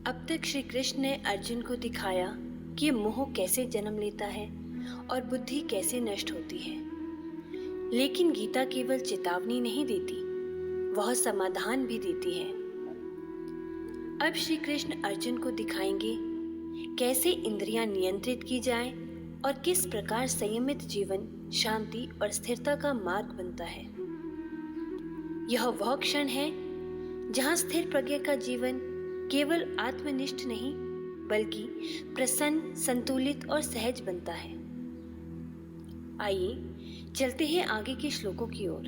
अब तक श्री कृष्ण ने अर्जुन को दिखाया कि मोह कैसे जन्म लेता है और बुद्धि कैसे नष्ट होती है। लेकिन गीता केवल चेतावनी नहीं देती, वह समाधान भी देती है। अब श्री कृष्ण अर्जुन को दिखाएंगे कैसे इंद्रियां नियंत्रित की जाएं और किस प्रकार संयमित जीवन शांति और स्थिरता का मार्ग बनता है। यह वह क्षण है जहां स्थिर प्रज्ञा का जीवन केवल आत्मनिष्ठ नहीं बल्कि प्रसन्न, संतुलित और सहज बनता है। आइए चलते हैं आगे के श्लोकों की ओर।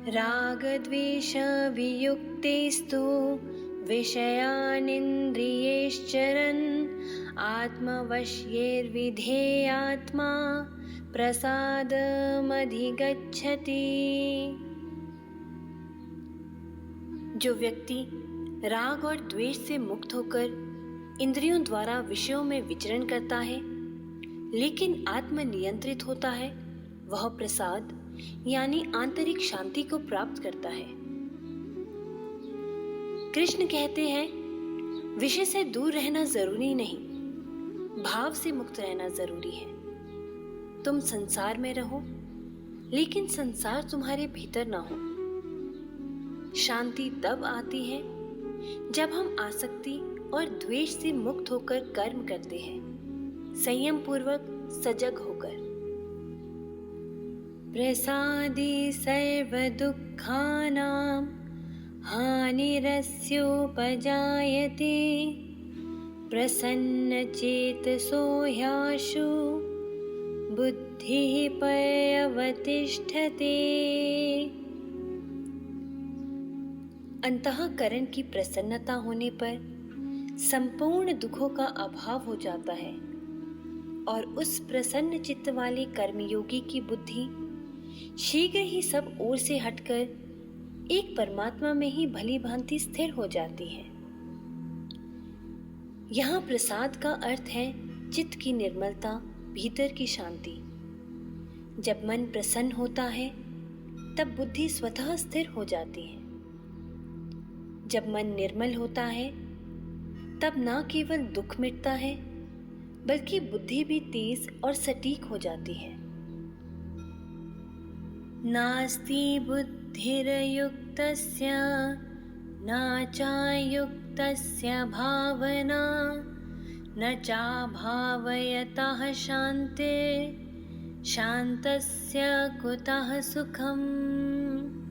राग द्वेष वियुक्तेस्तु विषयानिन्द्रियैश्चरन् आत्मवश्यैर्विधेयात्मा प्रसादमधिगच्छति। जो व्यक्ति राग और द्वेष से मुक्त होकर इंद्रियों द्वारा विषयों में विचरण करता है लेकिन आत्म नियंत्रित होता है, वह प्रसाद यानी आंतरिक शांति को प्राप्त करता है। कृष्ण कहते हैं, विषय से दूर रहना जरूरी नहीं, भाव से मुक्त रहना जरूरी है। तुम संसार में रहो लेकिन संसार तुम्हारे भीतर ना हो। शांति तब आती है जब हम आसक्ति और द्वेष से मुक्त होकर कर्म करते हैं, संयम पूर्वक सजग होकर। प्रसादी सर्व दुखानां हानिरस्योपजायते प्रसन्न चेतसो ह्याशु बुद्धिः पर्यवतिष्ठते। अंतःकरण की प्रसन्नता होने पर संपूर्ण दुखों का अभाव हो जाता है और उस प्रसन्न चित्त वाले कर्मयोगी की बुद्धि शीघ्र ही सब ओर से हटकर एक परमात्मा में ही भली भांति स्थिर हो जाती है। यहाँ प्रसाद का अर्थ है चित्त की निर्मलता, भीतर की शांति। जब मन प्रसन्न होता है तब बुद्धि स्वतः स्थिर हो जाती है। जब मन निर्मल होता है तब न केवल दुख मिटता है बल्कि बुद्धि भी तेज और सटीक हो जाती है। नास्ति बुद्धिर्युक्तस्य न चायुक्तस्य भावना न चाभावयतः शान्तिर् शान्तस्य कुतः सुखम्।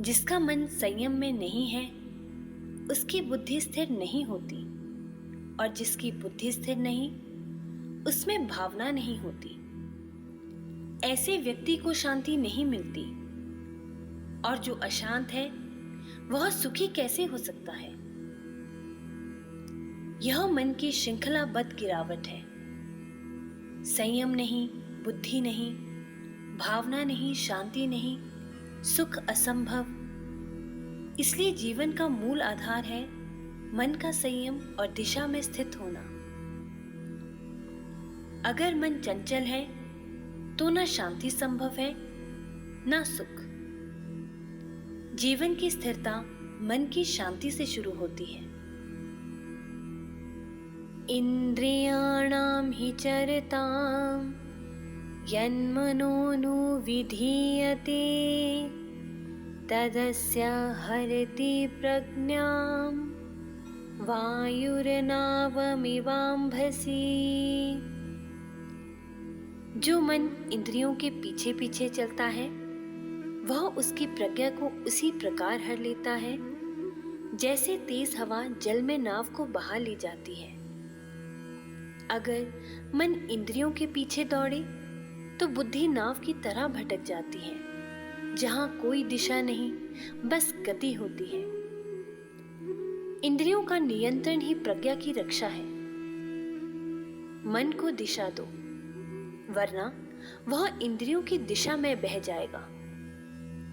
जिसका मन संयम में नहीं है उसकी बुद्धि स्थिर नहीं होती और जिसकी बुद्धि स्थिर नहीं उसमें भावना नहीं होती। ऐसे व्यक्ति को शांति नहीं मिलती और जो अशांत है वह सुखी कैसे हो सकता है। यह मन की श्रृंखलाबद्ध गिरावट है। संयम नहीं, बुद्धि नहीं, भावना नहीं, शांति नहीं, सुख असंभव। इसलिए जीवन का मूल आधार है मन का संयम और दिशा में स्थित होना। अगर मन चंचल है तो न शांति संभव है न सुख। जीवन की स्थिरता मन की शांति से शुरू होती है। इंद्रियाणां हि चरतां यन्मनोनुविधीयते तदस्य हरति प्रज्ञां वायुर्नावमिवाम्भसि। जो मन इंद्रियों के पीछे पीछे चलता है वह उसकी प्रज्ञा को उसी प्रकार हर लेता है जैसे तेज हवा जल में नाव को बहा ले जाती है। अगर मन इंद्रियों के पीछे दौड़े तो बुद्धि नाव की तरह भटक जाती है, जहां कोई दिशा नहीं, बस गति होती है। इंद्रियों का नियंत्रण ही प्रज्ञा की रक्षा है। मन को दिशा दो, वरना वह इंद्रियों की दिशा में बह जाएगा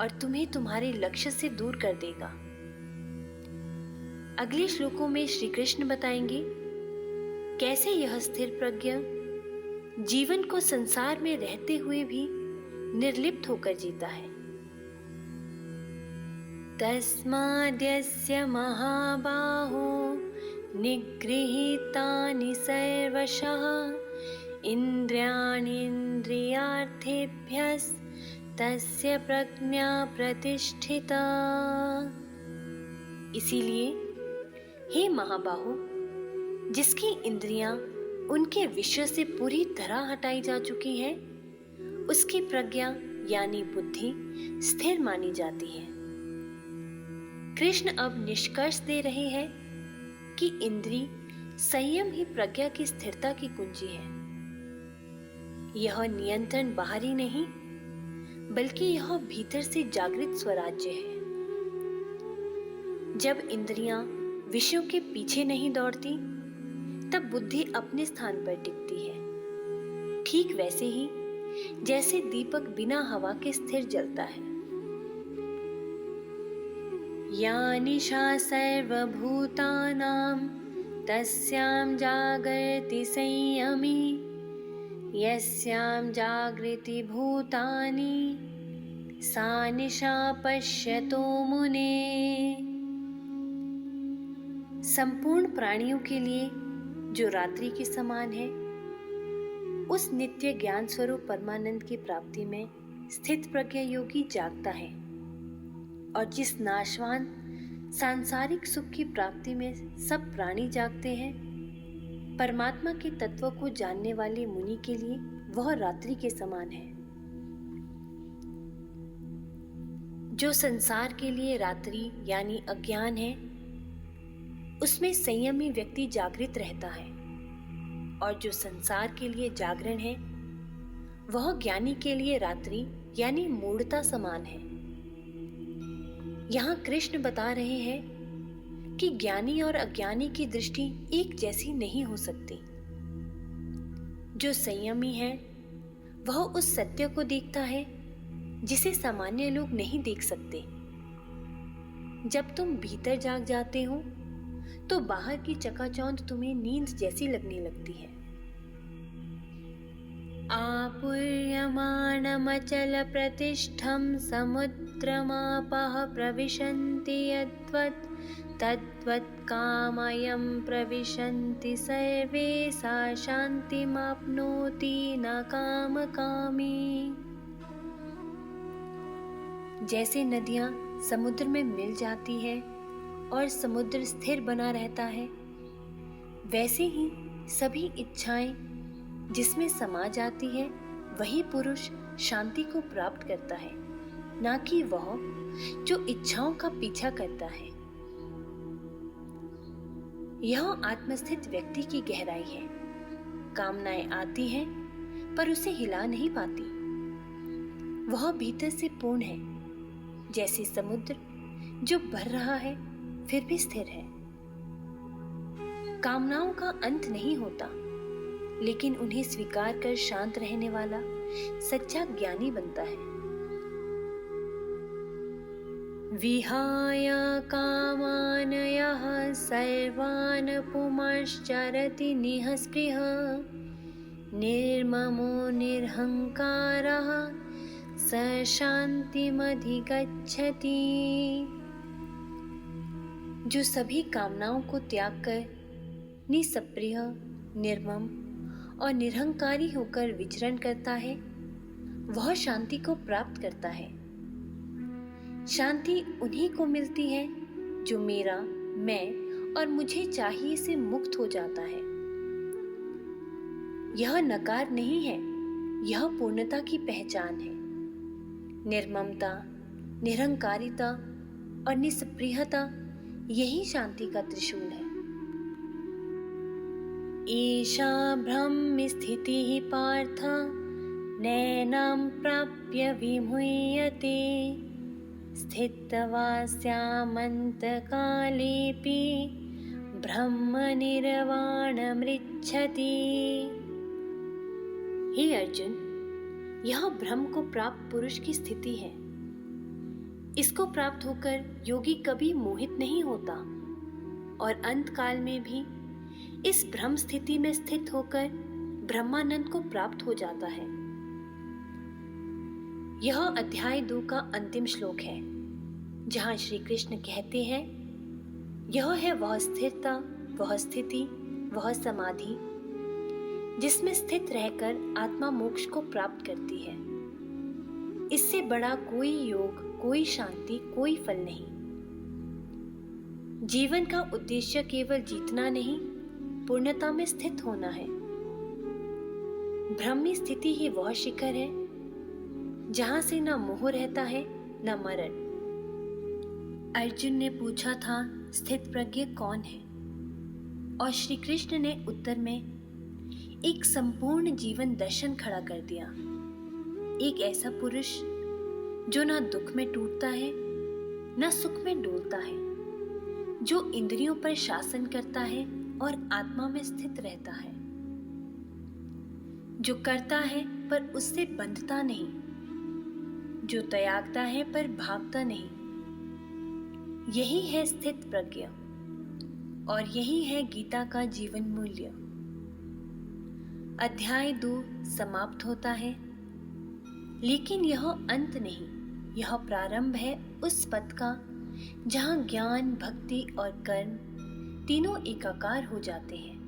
और तुम्हें तुम्हारे लक्ष्य से दूर कर देगा। अगले श्लोकों में श्री कृष्ण बताएंगे कैसे यह स्थिर प्रज्ञा जीवन को संसार में रहते हुए भी निर्लिप्त होकर जीता है। तस्माद्यस्य महाबाहो निगृहीतानि सर्वशः इन्द्रियाणीन्द्रियार्थेभ्यस्तस्य प्रज्ञा प्रतिष्ठिता। इसीलिए हे महाबाहो, जिसकी इंद्रियां उनके विषय से पूरी तरह हटाई जा चुकी है, उसकी प्रज्ञा यानी बुद्धि स्थिर मानी जाती है। कृष्ण अब निष्कर्ष दे रहे हैं कि इंद्रिय संयम ही प्रज्ञा की स्थिरता की कुंजी है। यह नियंत्रण बाहरी नहीं, बल्कि यह भीतर से जागृत स्वराज्य है। जब इंद्रियां विषयों के पीछे नहीं दौड़ती, तब बुद्धि अपने स्थान पर टिकती है, ठीक वैसे ही जैसे दीपक बिना हवा के स्थिर जलता है। या निशा सर्वभूतानां तस्यां जागर्ति संयमी यस्यां जागृति भूतानि सा निशा पश्यतो मुने। संपूर्ण प्राणियों के लिए जो रात्रि के समान है, उस नित्य ज्ञान स्वरूप परमानंद की प्राप्ति में स्थित प्रज्ञा योगी जागता है, और जिस नाशवान सांसारिक सुख की प्राप्ति में सब प्राणी जागते हैं, परमात्मा के तत्व को जानने वाले मुनि के लिए वह रात्रि के समान है। जो संसार के लिए रात्रि यानी अज्ञान है, उसमें संयमी व्यक्ति जागृत रहता है, और जो संसार के लिए जागरण है, वह ज्ञानी के लिए रात्रि यानी मूढ़ता समान है। यहाँ कृष्ण बता रहे हैं कि ज्ञानी और अज्ञानी की दृष्टि एक जैसी नहीं हो सकती। जो संयमी है, वह उस सत्य को देखता है जिसे सामान्य लोग नहीं देख सकते। जब तुम भीतर जाग जाते हो, तो बाहर की चकाचौंध तुम्हें नींद जैसी लगने लगती है। आपूर्यमाणमचल प्रतिष्ठं समुद्रमापः प्रविशन्ति यद्वत् तद्वत् कामयं प्रविशन्ति सर्वे सा शान्तिमाप्नोति न कामकामी। जैसे नदियां समुद्र में मिल जाती है और समुद्र स्थिर बना रहता है, वैसे ही सभी इच्छाएं जिसमें समा जाती है, वही पुरुष शांति को प्राप्त करता है, ना कि वह जो इच्छाओं का पीछा करता है। यह आत्मस्थित व्यक्ति की गहराई है। कामनाएं आती हैं, पर उसे हिला नहीं पाती। वह भीतर से पूर्ण है, जैसे समुद्र जो भर रहा है फिर भी स्थिर है। कामनाओं का अंत नहीं होता, लेकिन उन्हें स्वीकार कर शांत रहने वाला सच्चा ज्ञानी बनता है। विहाय कामान यः सर्वान् पुंश्चरति निःस्पृहः निर्ममो निरहंकारः स शान्तिमधिगच्छति। जो सभी कामनाओं को त्याग कर निस्पृह, निर्मम और निरहंकारी होकर विचरण करता है, वह शांति को प्राप्त करता है। शांति उन्हीं को मिलती है जो मेरा, मैं और मुझे चाहिए से मुक्त हो जाता है। यह नकार नहीं है, यह पूर्णता की पहचान है। निर्ममता, निरहंकारिता और निस्पृहता यही शांति का त्रिशूल है। ईशा ब्रह्म स्थितिः पार्थ नैनां प्राप्य विमुह्यते स्थितवास्यामन्तकालेऽपि ब्रह्म निर्वाणमृच्छति। हे अर्जुन, यह ब्रह्म को प्राप्त पुरुष की स्थिति है। इसको प्राप्त होकर योगी कभी मोहित नहीं होता और अंत काल में भी इस ब्रह्म स्थिति में स्थित होकर ब्रह्मानंद को प्राप्त हो जाता है। यह अध्याय 2 का अंतिम श्लोक है। जहाँ श्री कृष्ण कहते हैं, यह है वह स्थिरता, वह स्थिति, वह समाधि जिसमें स्थित रहकर आत्मा मोक्ष को प्राप्त करती है। इससे बड़ा कोई योग, कोई शांति, कोई फल नहीं। जीवन का उद्देश्य केवल जीतना नहीं, पूर्णता में स्थित होना है। ब्रह्मी स्थिति ही वह शिखर है जहां से न मोह रहता है न मरण। अर्जुन ने पूछा था, स्थित प्रज्ञ कौन है? और श्री कृष्ण ने उत्तर में एक संपूर्ण जीवन दर्शन खड़ा कर दिया। एक ऐसा पुरुष जो ना दुख में टूटता है ना सुख में डोलता है, जो इंद्रियों पर शासन करता है और आत्मा में स्थित रहता है, जो करता है पर उससे बंधता नहीं, जो त्यागता है पर भागता नहीं। यही है स्थित प्रज्ञ और यही है गीता का जीवन मूल्य। अध्याय 2 समाप्त होता है, लेकिन यह अंत नहीं, यह प्रारंभ है उस पथ का जहां ज्ञान, भक्ति और कर्म तीनों एकाकार हो जाते हैं।